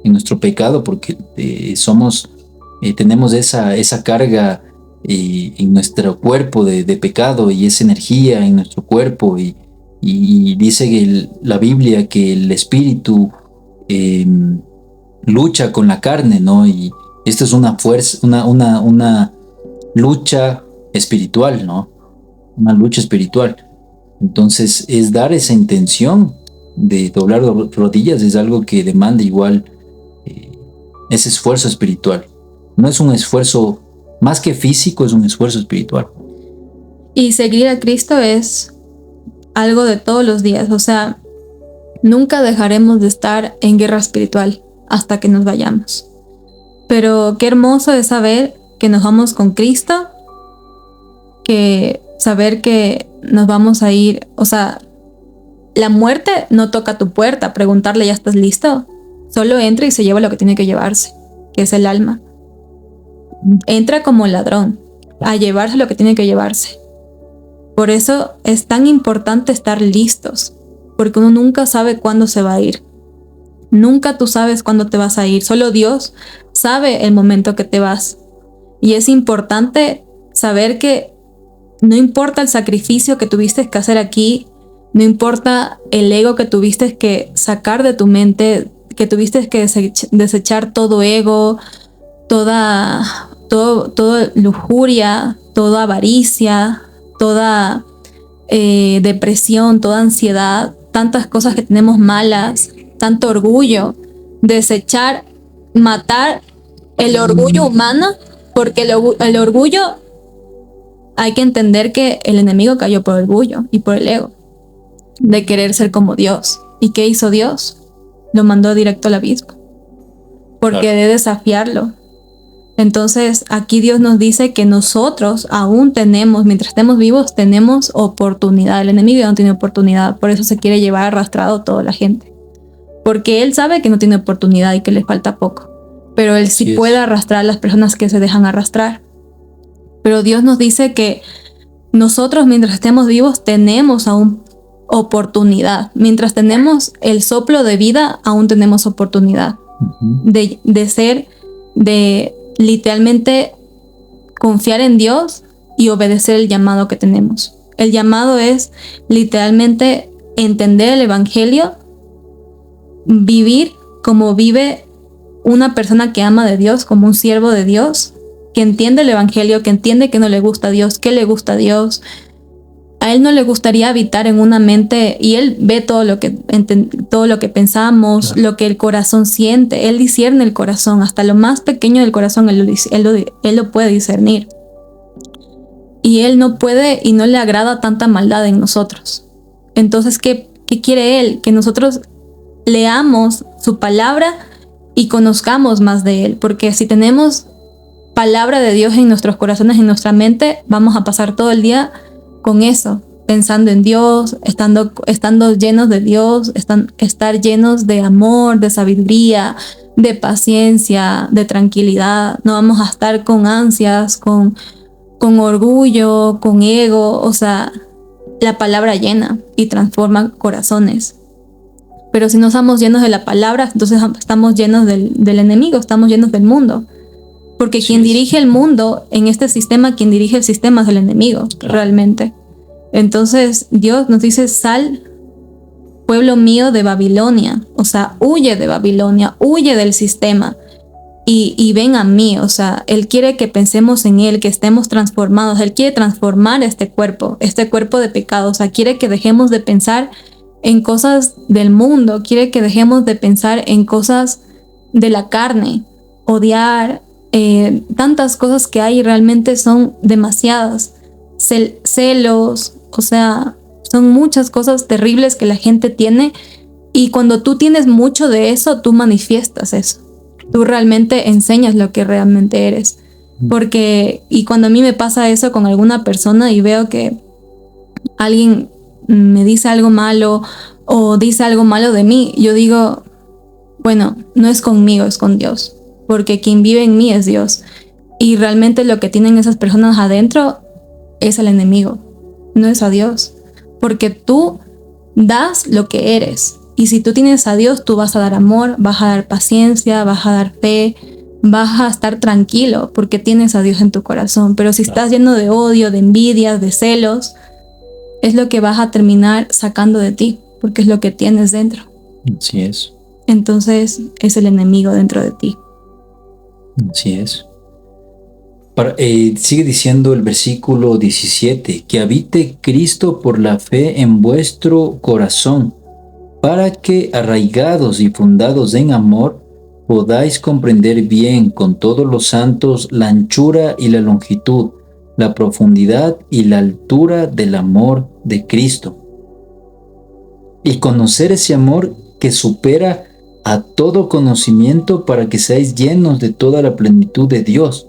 en nuestro pecado, porque tenemos esa carga en nuestro cuerpo de pecado y esa energía en nuestro cuerpo y dice que la Biblia que el espíritu lucha con la carne, ¿no? Y esto es una fuerza, una lucha espiritual, ¿no? Una lucha espiritual. Entonces es dar esa intención de doblar rodillas, es algo que demanda igual ese esfuerzo espiritual. No es un esfuerzo más que físico, es un esfuerzo espiritual. Y seguir a Cristo es algo de todos los días. O sea, nunca dejaremos de estar en guerra espiritual hasta que nos vayamos. Pero qué hermoso es saber que nos vamos con Cristo, que saber que nos vamos a ir. O sea, la muerte no toca tu puerta, preguntarle ¿ya estás listo? Solo entra y se lleva lo que tiene que llevarse, que es el alma. Entra como ladrón a llevarse lo que tiene que llevarse. Por eso es tan importante estar listos, porque uno nunca sabe cuándo se va a ir. Nunca tú sabes cuándo te vas a ir. Solo Dios sabe el momento que te vas. Y es importante saber que no importa el sacrificio que tuviste que hacer aquí, no importa el ego que tuviste que sacar de tu mente, que tuviste que desechar todo ego, toda lujuria, toda avaricia, toda depresión, toda ansiedad, tantas cosas que tenemos malas, tanto orgullo, desechar, matar el orgullo humano, porque el orgullo, hay que entender que el enemigo cayó por el orgullo y por el ego, de querer ser como Dios. ¿Y qué hizo Dios? Lo mandó directo al abismo, porque Claro. de desafiarlo. Entonces aquí Dios nos dice que nosotros aún tenemos, mientras estemos vivos, tenemos oportunidad. El enemigo ya no tiene oportunidad, por eso se quiere llevar arrastrado toda la gente, porque él sabe que no tiene oportunidad y que le falta poco, pero él sí Así es. puede arrastrar a las personas que se dejan arrastrar. Pero Dios nos dice que nosotros, mientras estemos vivos, tenemos aún oportunidad. Mientras tenemos el soplo de vida, aún tenemos oportunidad de ser, de literalmente confiar en Dios y obedecer el llamado que tenemos. El llamado es literalmente entender el evangelio, vivir como vive una persona que ama de Dios, como un siervo de Dios, que entiende el evangelio, que entiende que no le gusta a Dios, que le gusta a Dios. A él no le gustaría habitar en una mente, y él ve todo lo que pensamos, Claro. lo que el corazón siente. Él discierne el corazón, hasta lo más pequeño del corazón, él lo puede discernir. Y él no puede y no le agrada tanta maldad en nosotros. Entonces, ¿qué quiere él? Que nosotros leamos su palabra y conozcamos más de él, porque si tenemos palabra de Dios en nuestros corazones, en nuestra mente, vamos a pasar todo el día con eso, pensando en Dios, estando llenos de Dios, estar llenos de amor, de sabiduría, de paciencia, de tranquilidad. No vamos a estar con ansias, con orgullo, con ego. O sea, la palabra llena y transforma corazones. Pero si no estamos llenos de la palabra, entonces estamos llenos del enemigo, estamos llenos del mundo. Porque Sí, quien dirige el mundo en este sistema, quien dirige el sistema es el enemigo, claro, realmente. Entonces Dios nos dice: sal, pueblo mío, de Babilonia. O sea, huye de Babilonia, huye del sistema y ven a mí. O sea, Él quiere que pensemos en Él, que estemos transformados. Él quiere transformar este cuerpo de pecado. O sea, quiere que dejemos de pensar en cosas del mundo, quiere que dejemos de pensar en cosas de la carne, odiar, tantas cosas que hay, realmente son demasiadas. Celos, o sea, son muchas cosas terribles que la gente tiene, y cuando tú tienes mucho de eso, tú manifiestas eso. Tú realmente enseñas lo que realmente eres. Y cuando a mí me pasa eso con alguna persona y veo que alguien me dice algo malo o dice algo malo de mí, yo digo, bueno, no es conmigo, es con Dios, porque quien vive en mí es Dios. Y realmente lo que tienen esas personas adentro es el enemigo, no es a Dios, porque tú das lo que eres. Y si tú tienes a Dios, tú vas a dar amor, vas a dar paciencia, vas a dar fe, vas a estar tranquilo porque tienes a Dios en tu corazón. Pero si estás lleno de odio, de envidias, de celos, es lo que vas a terminar sacando de ti, porque es lo que tienes dentro. Así es. Entonces es el enemigo dentro de ti. Así es. Sigue diciendo el versículo 17, que habite Cristo por la fe en vuestro corazón, para que, arraigados y fundados en amor, podáis comprender bien con todos los santos la anchura y la longitud, la profundidad y la altura del amor de Cristo, y conocer ese amor que supera a todo conocimiento, para que seáis llenos de toda la plenitud de Dios.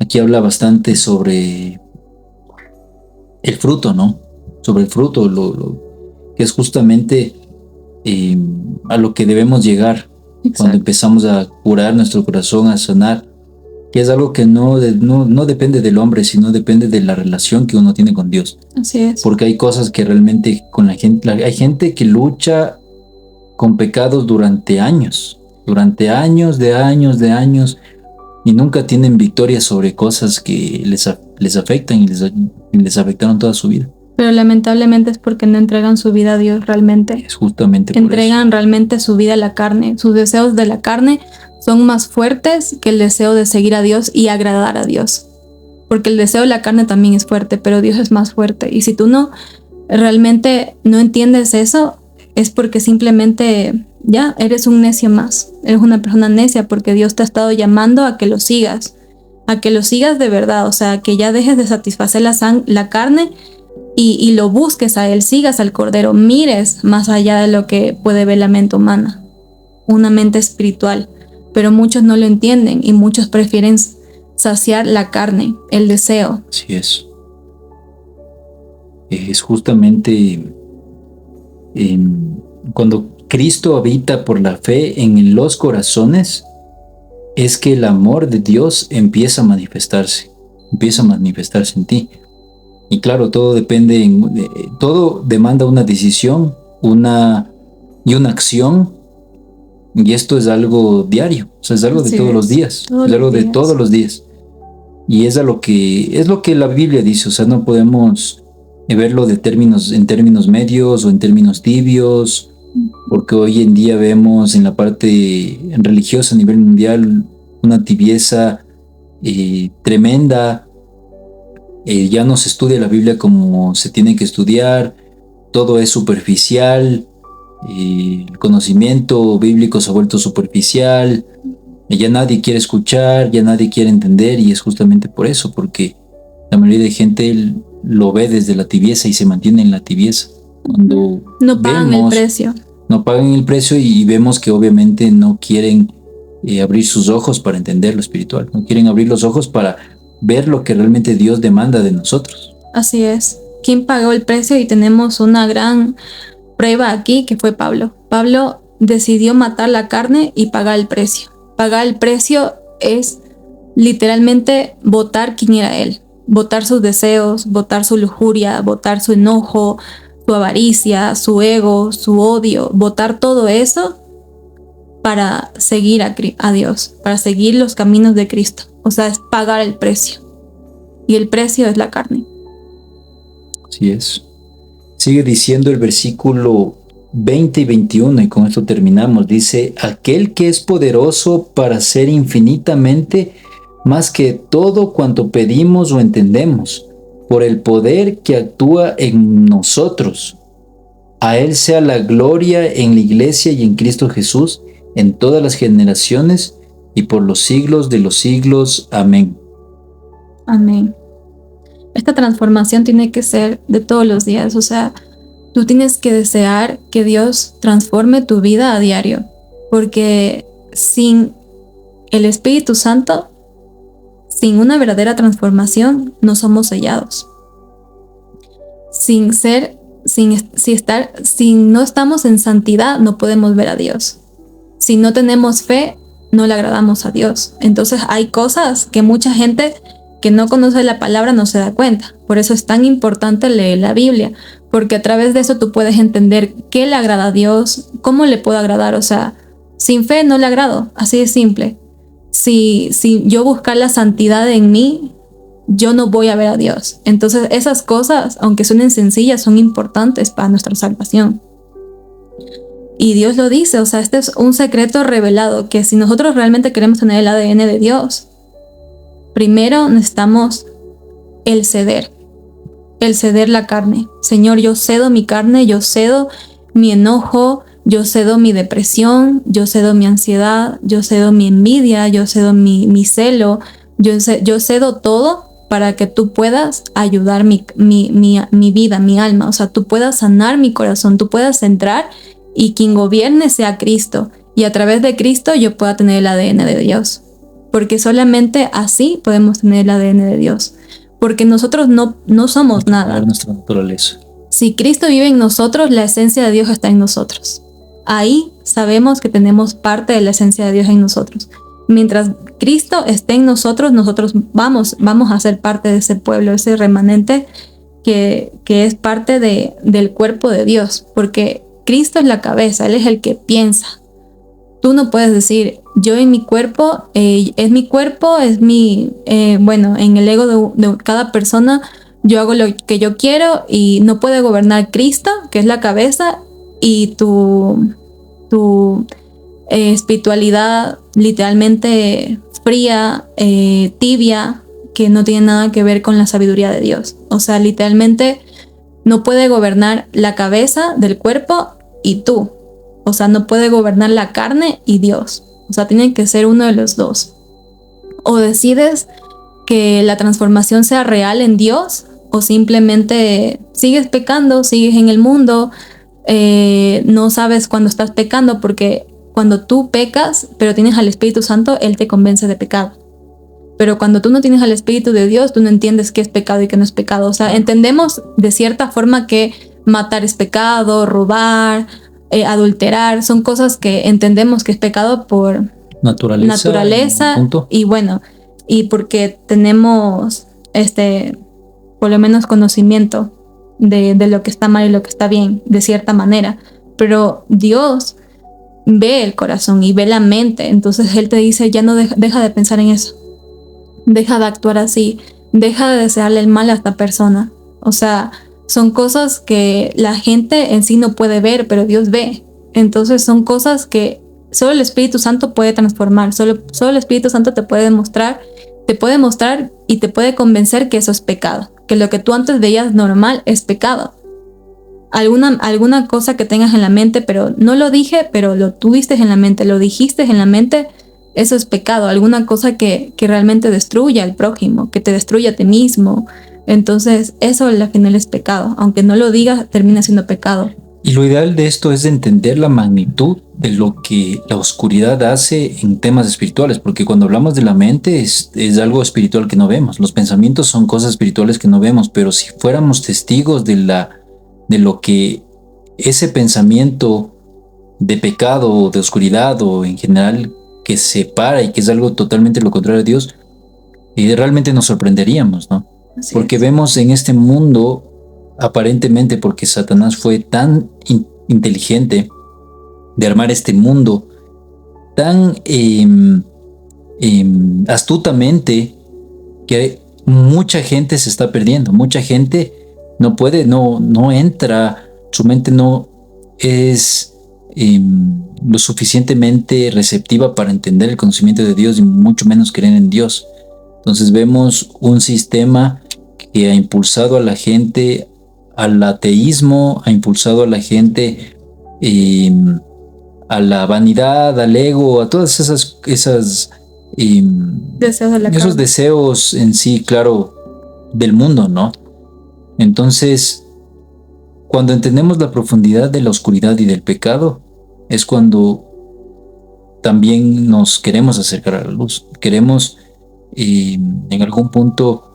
Aquí habla bastante sobre el fruto, ¿no? Sobre el fruto, que es justamente a lo que debemos llegar. Exacto. Cuando empezamos a curar nuestro corazón, a sanar, que es algo que no depende del hombre, sino depende de la relación que uno tiene con Dios. Así es. Porque hay cosas que realmente con la gente, hay gente que lucha con pecados durante años, y nunca tienen victoria sobre cosas que les afectan y les afectaron toda su vida. Pero lamentablemente es porque no entregan su vida a Dios realmente. Es justamente por entregan realmente su vida a la carne. Sus deseos de la carne son más fuertes que el deseo de seguir a Dios y agradar a Dios. Porque el deseo de la carne también es fuerte, pero Dios es más fuerte. Y si tú no realmente no entiendes eso, es porque simplemente ya eres un necio más, eres una persona necia, porque Dios te ha estado llamando a que lo sigas de verdad, o sea, que ya dejes de satisfacer la carne y lo busques a Él, sigas al Cordero, mires más allá de lo que puede ver la mente humana, una mente espiritual, pero muchos no lo entienden y muchos prefieren saciar la carne, el deseo. Así es. Es justamente cuando Cristo habita por la fe en los corazones, es que el amor de Dios empieza a manifestarse en ti. Y claro, todo depende, todo demanda una decisión, una acción, y esto es algo diario, o sea, es algo de todos los días, es algo de todos los días. Y es lo que la Biblia dice, o sea, no podemos verlo en términos medios o en términos tibios, porque hoy en día vemos en la parte religiosa a nivel mundial una tibieza tremenda. Ya no se estudia la Biblia como se tiene que estudiar, todo es superficial, el conocimiento bíblico se ha vuelto superficial, ya nadie quiere escuchar, ya nadie quiere entender, y es justamente por eso, porque la mayoría de gente lo ve desde la tibieza y se mantiene en la tibieza. Cuando no pagan el precio. No pagan el precio, y vemos que obviamente no quieren abrir sus ojos para entender lo espiritual, no quieren abrir los ojos para ver lo que realmente Dios demanda de nosotros. Así es. ¿Quién pagó el precio? Y tenemos una gran prueba aquí, que fue Pablo. Pablo decidió matar la carne y pagar el precio. Pagar el precio es literalmente votar quién era él, votar sus deseos, votar su lujuria, votar su enojo, su avaricia, su ego, su odio, votar todo eso para seguir a Dios, para seguir los caminos de Cristo. O sea, es pagar el precio. Y el precio es la carne. Así es. Sigue diciendo el versículo 20 y 21, y con esto terminamos. Dice: aquel que es poderoso para hacer infinitamente más que todo cuanto pedimos o entendemos, por el poder que actúa en nosotros. A Él sea la gloria en la iglesia y en Cristo Jesús, en todas las generaciones y por los siglos de los siglos. Amén. Amén. Esta transformación tiene que ser de todos los días, o sea, tú tienes que desear que Dios transforme tu vida a diario, porque sin el Espíritu Santo, sin una verdadera transformación, no somos sellados. Si no estamos en santidad, no podemos ver a Dios. Si no tenemos fe, no le agradamos a Dios. Entonces hay cosas que mucha gente que no conoce la palabra no se da cuenta. Por eso es tan importante leer la Biblia, porque a través de eso tú puedes entender qué le agrada a Dios, cómo le puedo agradar. O sea, sin fe no le agrado, así de simple. Si yo buscar la santidad en mí, yo no voy a ver a Dios. Entonces esas cosas, aunque suenen sencillas, son importantes para nuestra salvación. Y Dios lo dice, o sea, este es un secreto revelado, que si nosotros realmente queremos tener el ADN de Dios, primero necesitamos el ceder la carne. Señor, yo cedo mi carne, yo cedo mi enojo, yo cedo mi depresión, yo cedo mi ansiedad, yo cedo mi envidia, yo cedo mi celo, yo cedo todo para que tú puedas ayudar mi vida, mi alma. O sea, tú puedas sanar mi corazón, tú puedas entrar y quien gobierne sea Cristo. Y a través de Cristo yo pueda tener el ADN de Dios. Porque solamente así podemos tener el ADN de Dios. Porque nosotros no somos nada. Nuestra naturaleza. Si Cristo vive en nosotros, la esencia de Dios está en nosotros. Ahí sabemos que tenemos parte de la esencia de Dios en nosotros. Mientras Cristo esté en nosotros, nosotros vamos a ser parte de ese pueblo, ese remanente que es parte del cuerpo de Dios. Porque Cristo es la cabeza, Él es el que piensa. Tú no puedes decir, yo en mi cuerpo, es mi cuerpo, es mi, en el ego de cada persona, yo hago lo que yo quiero, y no puede gobernar Cristo, que es la cabeza, y tu espiritualidad literalmente fría, tibia, que no tiene nada que ver con la sabiduría de Dios. O sea, literalmente no puede gobernar la cabeza del cuerpo y tú. O sea, no puede gobernar la carne y Dios. O sea, tiene que ser uno de los dos. O decides que la transformación sea real en Dios, o simplemente sigues pecando, sigues en el mundo, no sabes cuando estás pecando, porque cuando tú pecas, pero tienes al Espíritu Santo, Él te convence de pecado. Pero cuando tú no tienes al Espíritu de Dios, tú no entiendes qué es pecado y qué no es pecado. O sea, entendemos de cierta forma que matar es pecado, robar, adulterar, son cosas que entendemos que es pecado por naturaleza y bueno, y porque tenemos por lo menos conocimiento de lo que está mal y lo que está bien, de cierta manera. Pero Dios ve el corazón y ve la mente, entonces Él te dice, ya no deja de pensar en eso, deja de actuar así, deja de desearle el mal a esta persona. O sea, son cosas que la gente en sí no puede ver, pero Dios ve. Entonces son cosas que solo el Espíritu Santo puede transformar, solo el Espíritu Santo te puede mostrar y te puede convencer que eso es pecado, que lo que tú antes veías normal es pecado. Alguna cosa que tengas en la mente, pero no lo dije, pero lo tuviste en la mente, lo dijiste en la mente, eso es pecado. Alguna cosa que realmente destruya al prójimo, que te destruya a ti mismo. Entonces eso al final es pecado, aunque no lo digas, termina siendo pecado. Y lo ideal de esto es de entender la magnitud de lo que la oscuridad hace en temas espirituales, porque cuando hablamos de la mente es algo espiritual que no vemos. Los pensamientos son cosas espirituales que no vemos, pero si fuéramos testigos de lo que ese pensamiento de pecado o de oscuridad o en general que separa y que es algo totalmente lo contrario a Dios, realmente nos sorprenderíamos, ¿no? Porque vemos en este mundo, aparentemente porque Satanás fue tan inteligente de armar este mundo tan astutamente, que mucha gente se está perdiendo, mucha gente no puede, no entra, su mente no es lo suficientemente receptiva para entender el conocimiento de Dios y mucho menos creer en Dios. Entonces vemos un sistema que ha impulsado a la gente al ateísmo, ha impulsado a la gente a la vanidad, al ego, a todas esos deseos en sí, claro, del mundo, ¿no? Entonces, cuando entendemos la profundidad de la oscuridad y del pecado, es cuando también nos queremos acercar a la luz. Queremos, en algún punto,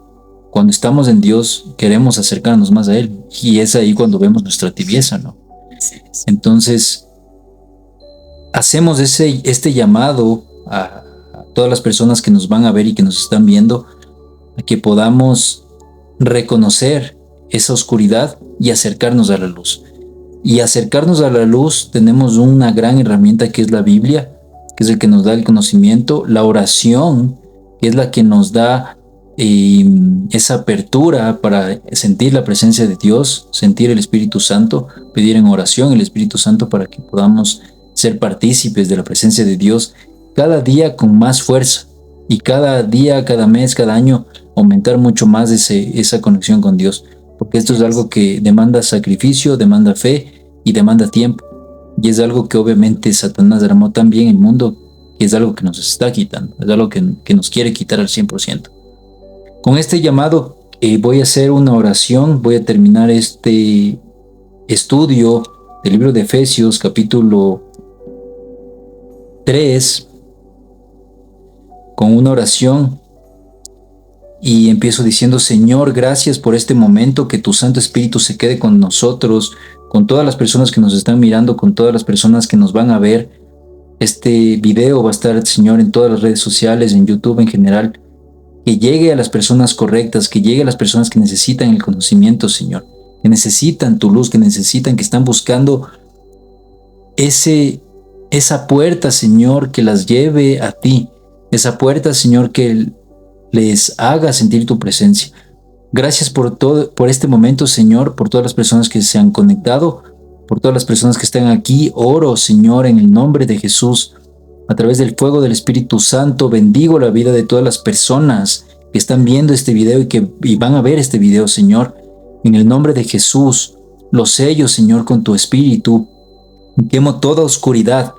cuando estamos en Dios, queremos acercarnos más a Él. Y es ahí cuando vemos nuestra tibieza, ¿no? Entonces, hacemos este llamado a todas las personas que nos van a ver y que nos están viendo, a que podamos reconocer esa oscuridad y acercarnos a la luz. Y acercarnos a la luz tenemos una gran herramienta que es la Biblia, que es el que nos da el conocimiento, la oración, que es la que nos da esa apertura para sentir la presencia de Dios, sentir el Espíritu Santo, pedir en oración el Espíritu Santo para que podamos ser partícipes de la presencia de Dios cada día con más fuerza, y cada día, cada mes, cada año aumentar mucho más esa conexión con Dios, porque esto es algo que demanda sacrificio, demanda fe y demanda tiempo, y es algo que obviamente Satanás armó tan bien el mundo, que es algo que nos está quitando, es algo que nos quiere quitar al 100%. Con este llamado voy a hacer una oración, voy a terminar este estudio del libro de Efesios, capítulo 3, con una oración, y empiezo diciendo: Señor, gracias por este momento, que tu Santo Espíritu se quede con nosotros, con todas las personas que nos están mirando, con todas las personas que nos van a ver. Este video va a estar, Señor, en todas las redes sociales, en YouTube en general, que llegue a las personas correctas, que llegue a las personas que necesitan el conocimiento, Señor, que necesitan tu luz, que necesitan, que están buscando esa puerta, Señor, que las lleve a ti, esa puerta, Señor, que les haga sentir tu presencia. Gracias por este momento, Señor, por todas las personas que se han conectado, por todas las personas que están aquí. Oro, Señor, en el nombre de Jesús, a través del fuego del Espíritu Santo, bendigo la vida de todas las personas que están viendo este video y van a ver este video, Señor. En el nombre de Jesús, los sello, Señor, con tu espíritu. Quemo toda oscuridad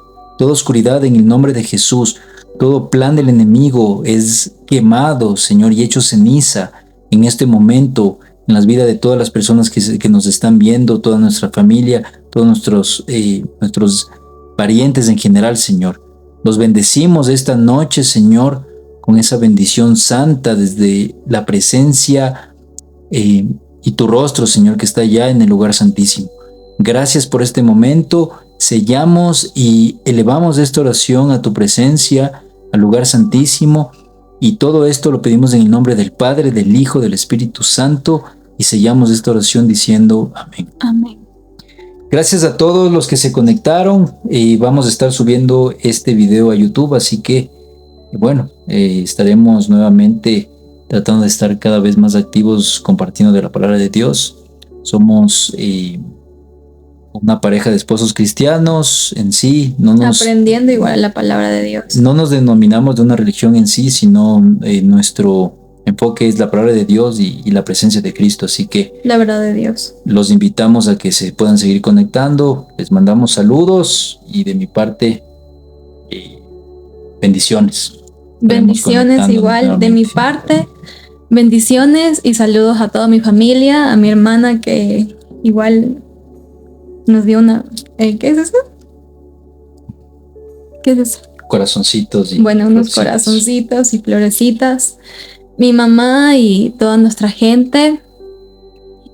en el nombre de Jesús. Todo plan del enemigo es quemado, Señor, y hecho ceniza en este momento, en las vidas de todas las personas que nos están viendo, toda nuestra familia, todos nuestros parientes en general, Señor. Los bendecimos esta noche, Señor, con esa bendición santa desde la presencia y tu rostro, Señor, que está ya en el lugar santísimo. Gracias por este momento. Sellamos y elevamos esta oración a tu presencia, al lugar santísimo, y todo esto lo pedimos en el nombre del Padre, del Hijo, del Espíritu Santo, y sellamos esta oración diciendo amén. Amén. Gracias a todos los que se conectaron, y vamos a estar subiendo este video a YouTube, así que bueno, estaremos nuevamente tratando de estar cada vez más activos compartiendo de la palabra de Dios. Somos una pareja de esposos cristianos en sí. Aprendiendo igual la palabra de Dios. No nos denominamos de una religión en sí, sino nuestro enfoque es la palabra de Dios y la presencia de Cristo. Así que la verdad de Dios. Los invitamos a que se puedan seguir conectando. Les mandamos saludos y de mi parte bendiciones. Bendiciones igual de mi parte. Bendiciones y saludos a toda mi familia, a mi hermana que igual nos dio una... ¿qué es eso? ¿Qué es eso? Corazoncitos. Bueno, unos corazoncitos y florecitas. Mi mamá y toda nuestra gente.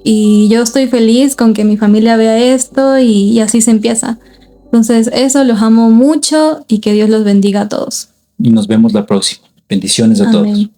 Y yo estoy feliz con que mi familia vea esto y así se empieza. Entonces eso, los amo mucho y que Dios los bendiga a todos. Y nos vemos la próxima. Bendiciones a todos.